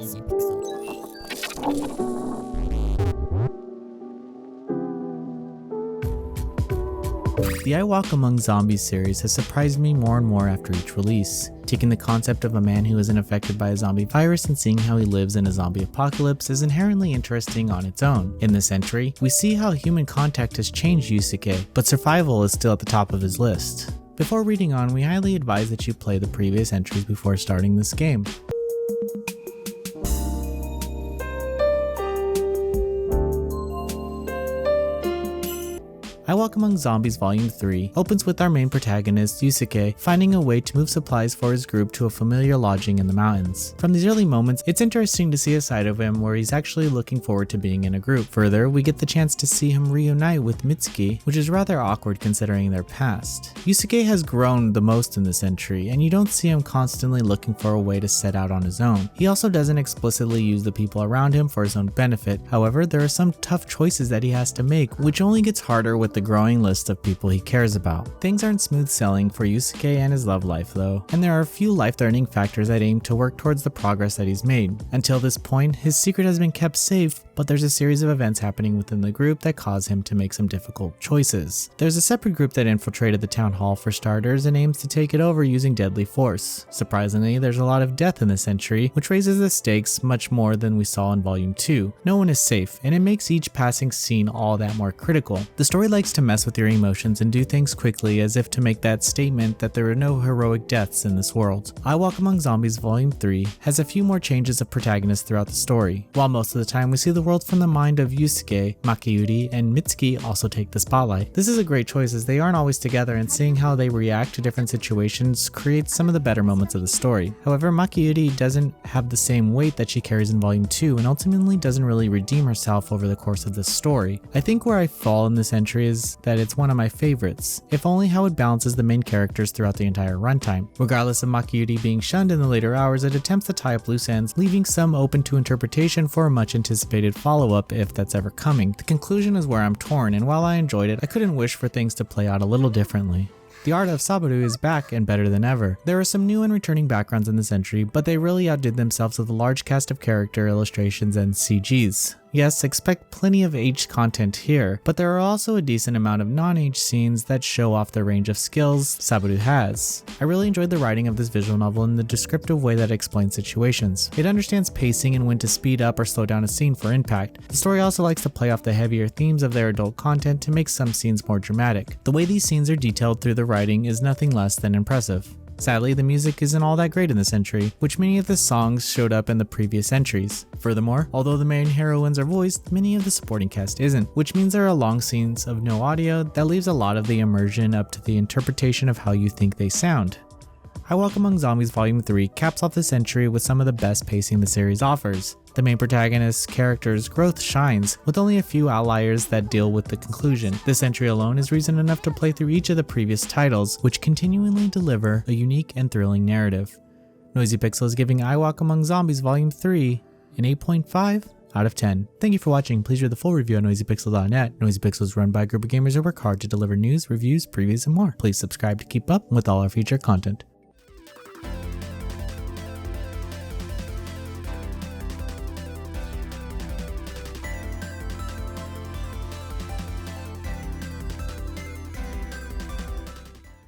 Noisy Pixel. The I Walk Among Zombies series has surprised me more and more after each release. Taking the concept of a man who isn't affected by a zombie virus and seeing how he lives in a zombie apocalypse is inherently interesting on its own. In this entry, we see how human contact has changed Yusuke, but survival is still at the top of his list. Before reading on, we highly advise that you play the previous entries before starting this game. I Walk Among Zombies Volume 3 opens with our main protagonist, Yusuke, finding a way to move supplies for his group to a familiar lodging in the mountains. From these early moments, it's interesting to see a side of him where he's actually looking forward to being in a group. Further, we get the chance to see him reunite with Mitsuki, which is rather awkward considering their past. Yusuke has grown the most in this entry, and you don't see him constantly looking for a way to set out on his own. He also doesn't explicitly use the people around him for his own benefit. However, there are some tough choices that he has to make, which only gets harder with the growing list of people he cares about. Things aren't smooth sailing for Yusuke and his love life though, and there are a few life-threatening factors that aim to work towards the progress that he's made. Until this point, his secret has been kept safe, but there's a series of events happening within the group that cause him to make some difficult choices. There's a separate group that infiltrated the town hall for starters and aims to take it over using deadly force. Surprisingly, there's a lot of death in this entry, which raises the stakes much more than we saw in Volume 2. No one is safe, and it makes each passing scene all that more critical. The story likes to mess with your emotions and do things quickly as if to make that statement that there are no heroic deaths in this world. I Walk Among Zombies Volume 3 has a few more changes of protagonists throughout the story. While most of the time we see the world from the mind of Yusuke, Makiyuri, and Mitsuki also take the spotlight. This is a great choice as they aren't always together, and seeing how they react to different situations creates some of the better moments of the story. However, Makiyuri doesn't have the same weight that she carries in Volume 2 and ultimately doesn't really redeem herself over the course of the story. I think where I fall in this entry is that it's one of my favorites, if only how it balances the main characters throughout the entire runtime. Regardless of Makiyuri being shunned in the later hours, it attempts to tie up loose ends, leaving some open to interpretation for a much anticipated follow-up if that's ever coming. The conclusion is where I'm torn, and while I enjoyed it, I couldn't wish for things to play out a little differently. The art of Sabaru is back and better than ever. There are some new and returning backgrounds in this entry, but they really outdid themselves with a large cast of character illustrations and CGs. Yes, expect plenty of aged content here, but there are also a decent amount of non-aged scenes that show off the range of skills Sabaru has. I really enjoyed the writing of this visual novel in the descriptive way that explains situations. It understands pacing and when to speed up or slow down a scene for impact. The story also likes to play off the heavier themes of their adult content to make some scenes more dramatic. The way these scenes are detailed through the writing is nothing less than impressive. Sadly, the music isn't all that great in this entry, which many of the songs showed up in the previous entries. Furthermore, although the main heroines are voiced, many of the supporting cast isn't, which means there are long scenes of no audio that leaves a lot of the immersion up to the interpretation of how you think they sound. I Walk Among Zombies Volume 3 caps off this entry with some of the best pacing the series offers. The main protagonist's character's growth shines, with only a few outliers that deal with the conclusion. This entry alone is reason enough to play through each of the previous titles, which continually deliver a unique and thrilling narrative. Noisy Pixel is giving I Walk Among Zombies Volume 3 an 8.5 out of 10. Thank you for watching. Please read the full review on noisypixel.net. Noisy Pixel is run by a group of gamers who work hard to deliver news, reviews, previews, and more. Please subscribe to keep up with all our future content.